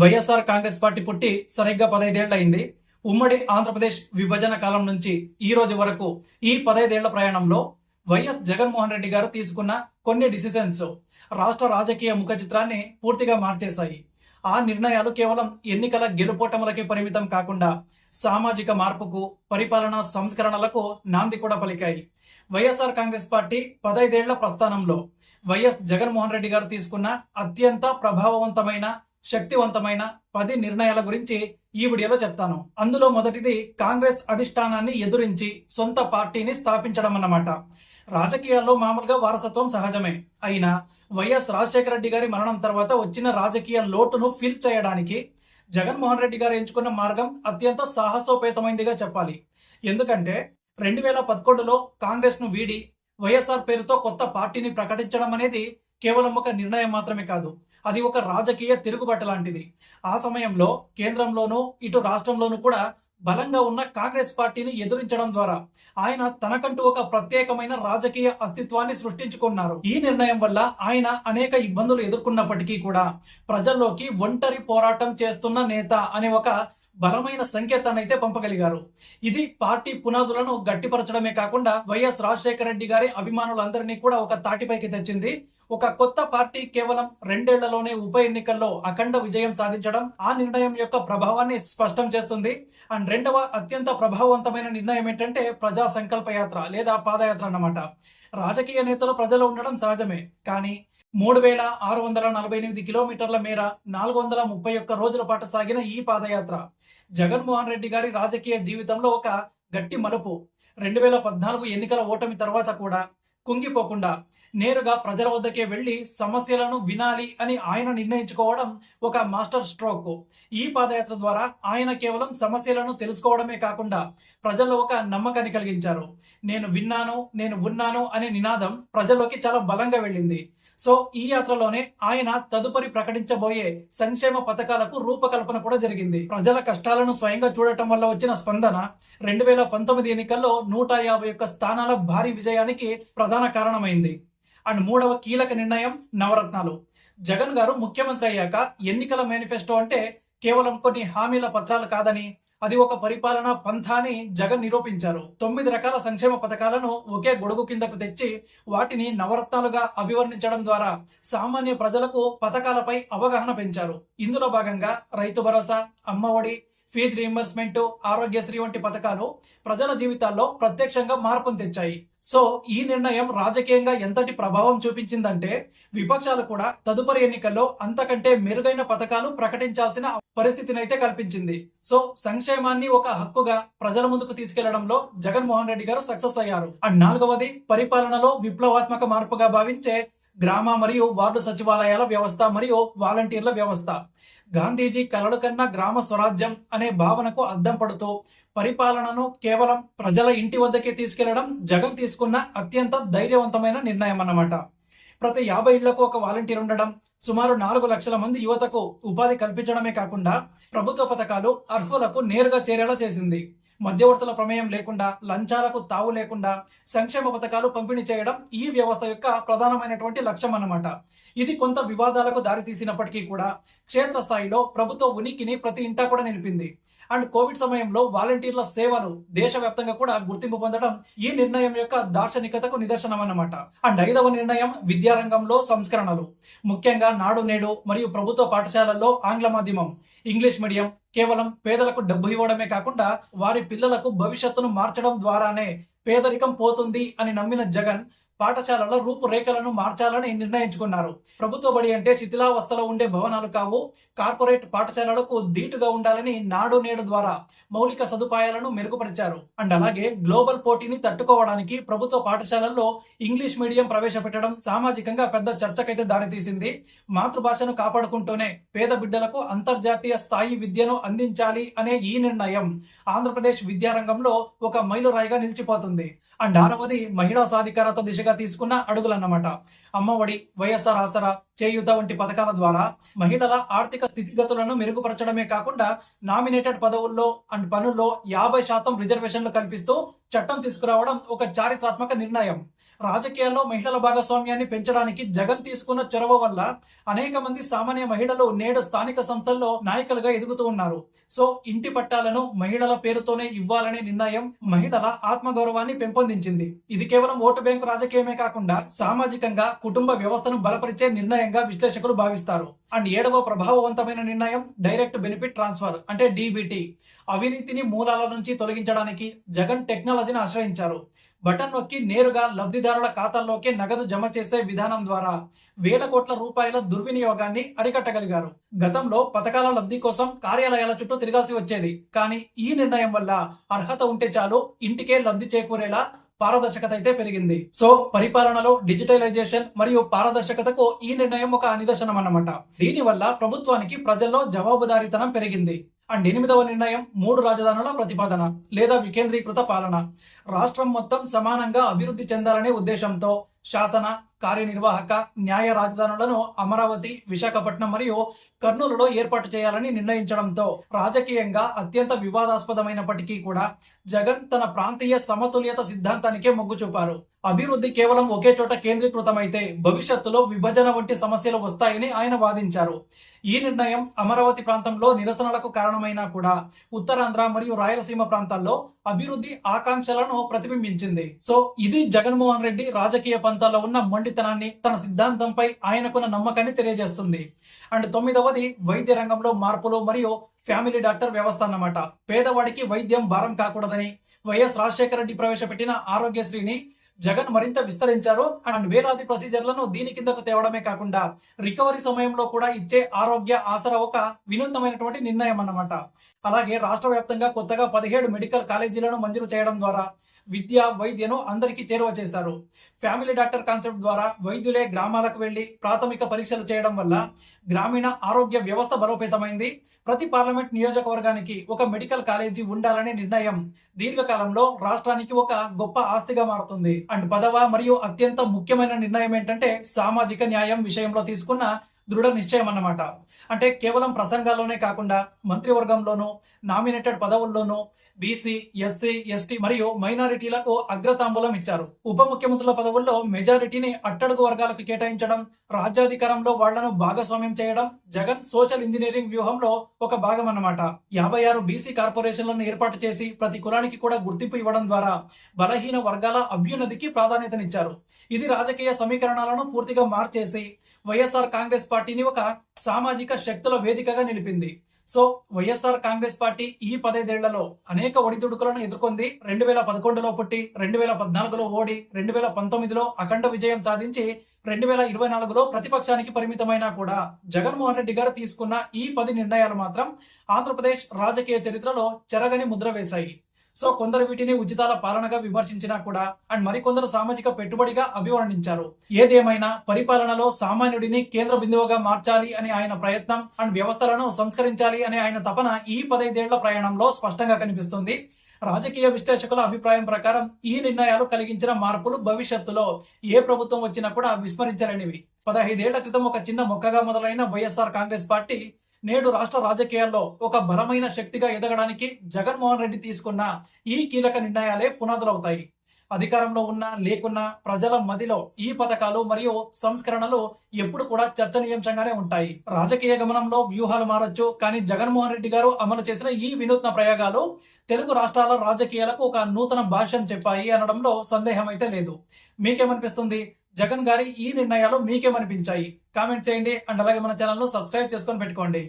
YSR Congress party పుట్టి సరిగ్గా 15 అయింది. ఉమ్మడి ఆంధ్రప్రదేశ్ విభజన కాలం నుంచి ఈ రోజు వరకు ఈ 15 ప్రయాణంలో వైఎస్ జగన్మోహన్ రెడ్డి గారు తీసుకున్న కొన్ని డిసిషన్స్ రాష్ట్ర రాజకీయ ముఖ చిత్రాన్ని పూర్తిగా మార్చేశాయి. ఆ నిర్ణయాలు కేవలం ఎన్నికల గెలుపోటములకే పరిమితం కాకుండా సామాజిక మార్పుకు, పరిపాలనా సంస్కరణలకు నాంది కూడా పలికాయి. వైఎస్ఆర్ కాంగ్రెస్ పార్టీ 15 ప్రస్థానంలో వైఎస్ జగన్మోహన్ రెడ్డి గారు తీసుకున్న అత్యంత ప్రభావవంతమైన, శక్తివంతమైన 10 నిర్ణయాల గురించి ఈ వీడియోలో చెప్తాను. అందులో మొదటిది కాంగ్రెస్ అధిష్టానాన్ని ఎదురించి సొంత పార్టీని స్థాపించడం అన్నమాట. రాజకీయాల్లో మామూలుగా వారసత్వం సహజమే. అయినా వైఎస్ రాజశేఖర రెడ్డి గారి మరణం తర్వాత వచ్చిన రాజకీయ లోటును ఫిల్ చేయడానికి జగన్మోహన్ రెడ్డి గారు ఎంచుకున్న మార్గం అత్యంత సాహసోపేతమైనదిగా చెప్పాలి. ఎందుకంటే 2011లో కాంగ్రెస్ ను వీడి వైఎస్ఆర్ పేరుతో కొత్త పార్టీని ప్రకటించడం అనేది కేవలం ఒక నిర్ణయం మాత్రమే కాదు, అది ఒక రాజకీయ తిరుగుబాటు లాంటిది. ఆ సమయంలో కేంద్రంలోనూ ఇటు రాష్ట్రంలోనూ కూడా బలంగా ఉన్న కాంగ్రెస్ పార్టీని ఎదురించడం ద్వారా ఆయన తనకంటూ ఒక ప్రత్యేకమైన రాజకీయ అస్తిత్వాన్ని సృష్టించుకున్నారు. ఈ నిర్ణయం వల్ల ఆయన అనేక ఇబ్బందులు ఎదుర్కొన్నప్పటికీ కూడా ప్రజల్లోకి ఒంటరి పోరాటం చేస్తున్న నేత అనే ఒక బలమైన సంకేతాన్ని అయితే పంపగలిగారు. ఇది పార్టీ పునాదులను గట్టిపరచడమే కాకుండా వైఎస్ రాజశేఖర రెడ్డి గారి అభిమానులందరినీ కూడా ఒక తాటిపైకి తెచ్చింది. ఒక కొత్త పార్టీ కేవలం 2 ఏళ్లలోనే ఉప ఎన్నికల్లో అఖండ విజయం సాధించడం ఆ నిర్ణయం యొక్క ప్రభావాన్ని స్పష్టం చేస్తుంది. అండ్ రెండవ అత్యంత ప్రభావవంతమైన నిర్ణయం ఏంటంటే ప్రజా సంకల్ప యాత్ర లేదా పాదయాత్ర అన్నమాట. రాజకీయ నేతలు ప్రజలు ఉండడం సహజమే, కానీ 3648 కిలోమీటర్ల మేర 431 రోజుల పాటు సాగిన ఈ పాదయాత్ర జగన్మోహన్ రెడ్డి గారి రాజకీయ జీవితంలో ఒక గట్టి మలుపు. 2014 ఎన్నికల ఓటమి తర్వాత కూడా కుంగిపోకుండా నేరుగా ప్రజల వద్దకే వెళ్లి సమస్యలను వినాలి అని ఆయన నిర్ణయించుకోవడం ఒక మాస్టర్ స్ట్రోక్. ఈ పాదయాత్ర ద్వారా ఆయన కేవలం సమస్యలను తెలుసుకోవడమే కాకుండా ప్రజల్లో ఒక నమ్మకాన్ని కలిగించారు. నేను విన్నాను, నేను ఉన్నాను అనే నినాదం ప్రజల్లోకి చాలా బలంగా వెళ్ళింది. సో ఈ యాత్రలోనే ఆయన తదుపరి ప్రకటించబోయే సంక్షేమ పథకాలకు రూపకల్పన కూడా జరిగింది. ప్రజల కష్టాలను స్వయంగా చూడటం వల్ల వచ్చిన స్పందన 2019 ఎన్నికల్లో 151 స్థానాల భారీ విజయానికి ప్రధాన కారణమైంది. అండ్ మూడవ కీలక నిర్ణయం నవరత్నాలు. జగన్ గారు ముఖ్యమంత్రి అయ్యాక ఎన్నికల మేనిఫెస్టో అంటే కేవలం కొన్ని హామీల పత్రాలు కాదని, అది ఒక పరిపాలనా పంథాని జగన్ నిరూపించారు. 9 రకాల సంక్షేమ పథకాలను ఒకే గొడుగు కిందకు తెచ్చి వాటిని నవరత్నాలుగా అభివర్ణించడం ద్వారా సామాన్య ప్రజలకు పథకాలపై అవగాహన పెంచారు. ఇందులో భాగంగా రైతు భరోసా, అమ్మఒడి, ఫీజు రీయింబర్స్మెంట్, ఆరోగ్యశ్రీ వంటి పథకాలు ప్రజల జీవితాల్లో ప్రత్యక్షంగా మార్పును తెచ్చాయి. సో ఈ నిర్ణయం రాజకీయంగా ఎంతటి ప్రభావం చూపించిందంటే విపక్షాలు కూడా తదుపరి ఎన్నికల్లో అంతకంటే మెరుగైన పథకాలు ప్రకటించాల్సిన పరిస్థితిని అయితే కల్పించింది. సో సంక్షేమాన్ని ఒక హక్కుగా ప్రజల ముందుకు తీసుకెళ్లడంలో జగన్మోహన్ రెడ్డి గారు సక్సెస్ అయ్యారు. అండ్ నాలుగవది పరిపాలనలో విప్లవాత్మక మార్పుగా భావించే గ్రామ మరియు వార్డు సచివాలయాల వ్యవస్థ మరియు వాలంటీర్ల వ్యవస్థ. గాంధీజీ కలలు కన్నా గ్రామ స్వరాజ్యం అనే భావనకు అద్దం పడుతూ పరిపాలనను కేవలం ప్రజల ఇంటి వద్దకే తీసుకెళ్లడం జగన్ తీసుకున్న అత్యంత ధైర్యవంతమైన నిర్ణయం అన్నమాట. ప్రతి 50 ఇళ్లకు ఒక వాలంటీర్ ఉండడం, సుమారు 4 లక్షల మంది యువతకు ఉపాధి కల్పించడమే కాకుండా ప్రభుత్వ పథకాలు అర్హులకు నేరుగా చేరేలా చేసింది. మధ్యవర్తుల ప్రమేయం లేకుండా, లంచాలకు తావు లేకుండా సంక్షేమ పథకాలు పంపిణీ చేయడం ఈ వ్యవస్థ యొక్క ప్రధానమైనటువంటి లక్ష్యం అన్నమాట. ఇది కొంత వివాదాలకు దారితీసినప్పటికీ కూడా క్షేత్రస్థాయిలో ప్రభుత్వ ఉనికిని ప్రతి ఇంటా కూడా నిలిపింది. అండ్ కోవిడ్ సమయంలో వాలంటీర్ల సేవలు దేశవ్యాప్తంగా కూడా గుర్తింపు పొందడం ఈ నిర్ణయం యొక్క దార్శనికతకు నిదర్శనం అన్నమాట. అండ్ 5వ నిర్ణయం విద్యారంగంలో సంస్కరణలు. ముఖ్యంగా నాడు నేడు మరియు ప్రభుత్వ పాఠశాలల్లో ఆంగ్ల మాధ్యమం, ఇంగ్లీష్ మీడియం కేవలం పేదలకు డబ్బు ఇవ్వడమే కాకుండా వారి పిల్లలకు భవిష్యత్తును మార్చడం ద్వారానే పేదరికం పోతుంది అని నమ్మిన జగన్ పాఠశాలల రూపురేఖలను మార్చాలని నిర్ణయించుకున్నారు. ప్రభుత్వ బడి అంటే శిథిలావస్థలో ఉండే భవనాలు కావు, కార్పొరేట్ పాఠశాలలకు ధీటుగా ఉండాలని నాడు నేడు ద్వారా మౌలిక సదుపాయాలను మెరుగుపరిచారు. అండ్ అలాగే గ్లోబల్ పోటీని తట్టుకోవడానికి ప్రభుత్వ పాఠశాలల్లో ఇంగ్లీష్ మీడియం ప్రవేశపెట్టడం సామాజికంగా పెద్ద చర్చకైతే దారితీసింది. మాతృభాషను కాపాడుకుంటూనే పేద బిడ్డలకు అంతర్జాతీయ స్థాయి విద్యను అందించాలి అనే ఈ నిర్ణయం ఆంధ్రప్రదేశ్ విద్యారంగంలో ఒక మైలురాయిగా నిలిచిపోతుంది. అండ్ 6వది మహిళా సాధికారత దిశగా తీసుకున్న అడుగులన్నమాట. అమ్మఒడి, వైఎస్ఆర్ ఆసరా, చేయూత వంటి పథకాల ద్వారా మహిళల ఆర్థిక స్థితిగతులను మెరుగుపరచడమే కాకుండా నామినేటెడ్ పదవుల్లో అండ్ పనుల్లో 50% రిజర్వేషన్లు కల్పిస్తూ చట్టం తీసుకురావడం ఒక చారిత్రాత్మక నిర్ణయం. రాజకీయాల్లో మహిళల భాగస్వామ్యాన్ని పెంచడానికి జగన్ తీసుకున్న చొరవ వల్ల అనేక మంది సామాన్య మహిళలు నేడు స్థానిక సంస్థల్లో నాయకులుగా ఎదుగుతూ ఉన్నారు. సో ఇంటి పట్టాలను మహిళల పేరుతోనే ఇవ్వాలనే నిర్ణయం మహిళల ఆత్మగౌరవాన్ని పెంపొందించింది. ఇది కేవలం ఓటు బ్యాంకు రాజకీయమే కాకుండా సామాజికంగా కుటుంబ వ్యవస్థను బలపరిచే నిర్ణయంగా విశ్లేషకులు భావిస్తారు. అండ్ 7వ ప్రభావవంతమైన నిర్ణయం డైరెక్ట్ బెనిఫిట్ ట్రాన్స్ఫర్ అంటే డీబీటీ. అవినీతిని మూలాల నుంచి తొలగించడానికి జగన్ టెక్నాలజీని ఆశ్రయించారు. బటన్ నొక్కి నేరుగా లబ్ధిదారుల ఖాతాల్లోకి నగదు జమ చేసే విధానం ద్వారా వేల కోట్ల రూపాయల దుర్వినియోగాన్ని అరికట్టగలిగారు. గతంలో పథకాల లబ్ధి కోసం కార్యాలయాల చుట్టూ తిరగాల్సి వచ్చేది. కానీ ఈ నిర్ణయం వల్ల అర్హత ఉంటే చాలు ఇంటికే లబ్ధి చేకూరేలా పారదర్శకత అయితే పెరిగింది. సో పరిపాలనలో డిజిటలైజేషన్ మరియు పారదర్శకతకు ఈ నిర్ణయం ఒక నిదర్శనం అన్నమాట. దీనివల్ల ప్రభుత్వానికి ప్రజల్లో జవాబుదారీతనం పెరిగింది. అండ్ 8వ నిర్ణయం 3 రాజధానుల ప్రతిపాదన లేదా వికేంద్రీకృత పాలన. రాష్ట్రం మొత్తం సమానంగా అభివృద్ధి చెందాలనే ఉద్దేశంతో శాసన, కార్యనిర్వాహక, న్యాయ రాజధానులను అమరావతి, విశాఖపట్నం మరియు కర్నూలులో ఏర్పాటు చేయాలని నిర్ణయించడంతో రాజకీయంగా అత్యంత వివాదాస్పదమైనప్పటికీ కూడా జగన్ తన ప్రాంతీయ సమతుల్యత సిద్ధాంతానికే మొగ్గు చూపారు. అభివృద్ధి కేవలం ఒకే చోట కేంద్రీకృతమైతే భవిష్యత్తులో విభజన వంటి సమస్యలు వస్తాయని ఆయన వాదించారు. ఈ నిర్ణయం అమరావతి ప్రాంతంలో నిరసనలకు కారణమైనా కూడా ఉత్తరాంధ్ర మరియు రాయలసీమ ప్రాంతాల్లో అభివృద్ధి ఆకాంక్షలను ప్రతిబింబించింది. సో ఇది జగన్మోహన్ రెడ్డి రాజకీయ పంతాల్లో ఉన్న మొండితనాన్ని, తన సిద్ధాంతంపై ఆయనకున్న నమ్మకాన్ని తెలియజేస్తుంది. అండ్ 9వది వైద్య రంగంలో మార్పులు మరియు ఫ్యామిలీ డాక్టర్ వ్యవస్థ అన్నమాట. పేదవాడికి వైద్యం భారం కాకూడదని వైఎస్ రాజశేఖర రెడ్డి ప్రవేశపెట్టిన ఆరోగ్యశ్రీని జగన్ మరింత విస్తరించారు. అండ్ వేలాది ప్రొసీజర్లను దీని కిందకు తేవడమే కాకుండా రికవరీ సమయంలో కూడా ఇచ్చే ఆరోగ్య ఆసరా ఒక వినూత్నమైనటువంటి నిర్ణయం అన్నమాట. అలాగే రాష్ట్ర వ్యాప్తంగా కొత్తగా 17 మెడికల్ కాలేజీలను మంజూరు చేయడం ద్వారా విద్య, వైద్యను అందరికీ చేరువ చేశారు. ఫ్యామిలీ డాక్టర్ కాన్సెప్ట్ ద్వారా వైద్యులే గ్రామాలకు వెళ్లి ప్రాథమిక పరీక్షలు చేయడం వల్ల గ్రామీణ ఆరోగ్య వ్యవస్థ బలోపేతమైంది. ప్రతి పార్లమెంట్ నియోజకవర్గానికి ఒక మెడికల్ కాలేజీ ఉండాలనే నిర్ణయం దీర్ఘకాలంలో రాష్ట్రానికి ఒక గొప్ప ఆస్తిగా మారుతుంది. అండ్ 10వ మరియు అత్యంత ముఖ్యమైన నిర్ణయం ఏంటంటే సామాజిక న్యాయం విషయంలో తీసుకున్న దృఢ నిశ్చయం అన్నమాట. అంటే కేవలం ప్రసంగాల్లోనే కాకుండా మంత్రివర్గంలోనూ, నామినేటెడ్ పదవుల్లోనూ బీసీ, ఎస్సీ, ఎస్టీ మరియు మైనారిటీలకు అగ్రతాంబూలం ఇచ్చారు. ఉప ముఖ్యమంత్రుల పదవుల్లో మెజారిటీని అట్టడుగు వర్గాలకు కేటాయించడం, రాజ్యాధికారంలో వాళ్లను భాగస్వామ్యం చేయడం జగన్ సోషల్ ఇంజనీరింగ్ వ్యూహంలో ఒక భాగం అన్నమాట. 56 బీసీ కార్పొరేషన్లను ఏర్పాటు చేసి ప్రతి కులానికి కూడా గుర్తింపు ఇవ్వడం ద్వారా బలహీన వర్గాల అభ్యున్నతికి ప్రాధాన్యతనిచ్చారు. ఇది రాజకీయ సమీకరణాలను పూర్తిగా మార్చేసి వైఎస్ఆర్ కాంగ్రెస్ పార్టీని ఒక సామాజిక శక్తుల వేదికగా నిలిపింది. సో వైఎస్ఆర్ కాంగ్రెస్ పార్టీ ఈ 15 ఏళ్లలో అనేక ఒడిదుడుకులను ఎదుర్కొంది. 2011లో పుట్టి 2014లో ఓడి 2019లో అఖండ విజయం సాధించి 2024లో ప్రతిపక్షానికి పరిమితమైనా కూడా జగన్మోహన్ రెడ్డి గారు తీసుకున్న ఈ 10 నిర్ణయాలు మాత్రం ఆంధ్రప్రదేశ్ రాజకీయ చరిత్రలో చెరగని ముద్ర వేశాయి. సో కొందరు వీటిని ఉచితాల పాలనగా విమర్శించినా కూడా అండ్ మరికొందరు సామాజిక పెట్టుబడిగా అభివర్ణించారు. ఏదేమైనా పరిపాలనలో సామాన్యుడిని కేంద్ర బిందువుగా మార్చాలి అని ఆయన ప్రయత్నం అండ్ వ్యవస్థలను సంస్కరించాలి అనే ఆయన తపన ఈ 15 ఏళ్ల ప్రయాణంలో స్పష్టంగా కనిపిస్తుంది. రాజకీయ విశ్లేషకుల అభిప్రాయం ప్రకారం ఈ నిర్ణయాలు కలిగించిన మార్పులు భవిష్యత్తులో ఏ ప్రభుత్వం వచ్చినా కూడా విస్మరించలేనివి. 15 ఏళ్ల క్రితం ఒక చిన్న మొక్కగా మొదలైన వైఎస్ఆర్ కాంగ్రెస్ పార్టీ నేడు రాష్ట్ర రాజకీయాల్లో ఒక బలమైన శక్తిగా ఎదగడానికి జగన్మోహన్ రెడ్డి తీసుకున్న ఈ కీలక నిర్ణయాలే పునాదులవుతాయి. అధికారంలో ఉన్నా లేకున్నా ప్రజల మదిలో ఈ పథకాలు మరియు సంస్కరణలు ఎప్పుడు కూడా చర్చనీయాంశంగానే ఉంటాయి. రాజకీయ గమనంలో వ్యూహాలు మారొచ్చు, కానీ జగన్మోహన్ రెడ్డి గారు అమలు చేసిన ఈ వినూత్న ప్రయోగాలు తెలుగు రాష్ట్రాల రాజకీయాలకు ఒక నూతన భాష్యం చెప్పాయి అనడంలో సందేహం అయితే లేదు. మీకేమనిపిస్తుంది? జగన్ గారి ఈ నిర్ణయాలు మీకేమనిపించాయి? కామెంట్ చేయండి. అండ్ అలాగే మన ఛానల్ ను సబ్స్క్రైబ్ చేసుకొని పెట్టుకోండి.